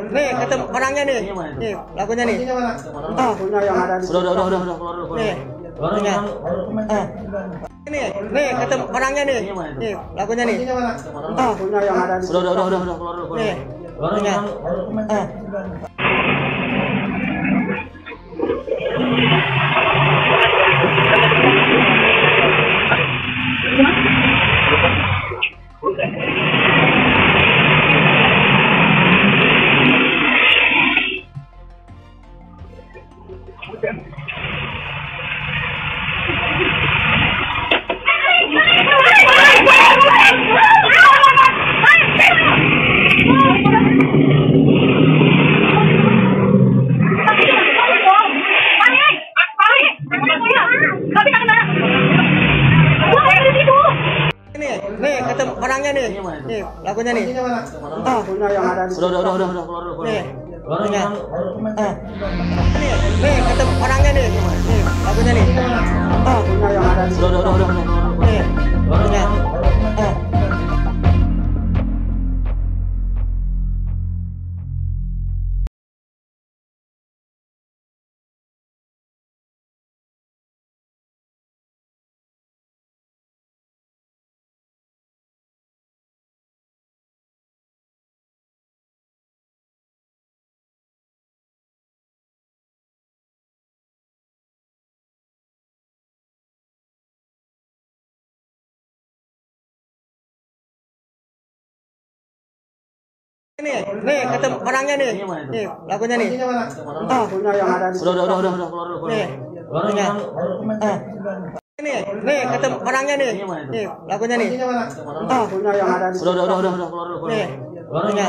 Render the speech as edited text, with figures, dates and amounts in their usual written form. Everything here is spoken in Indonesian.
Nih, ketemu orangnya nih. Nih, lagunya nih. Udah keluar. Nih. Lagunya. Nih, ketemu orangnya nih. Nih, lagunya nih. Udah keluar. Nih. Lagunya. Nih, ketemu orangnya nih. Nih, lagunya nih. Udah keluar. Nih. Lagunya. Nih, ketemu orangnya nih. Nih, lagunya nih. Udah keluar. Nih. Lagunya. Nih, ketemu orangnya nih. Nih, lagunya nih. Udah keluar. Nih. Lagunya. Nih, ketemu orangnya nih. Nih, lagunya nih. Udah keluar. Nih. Lagunya.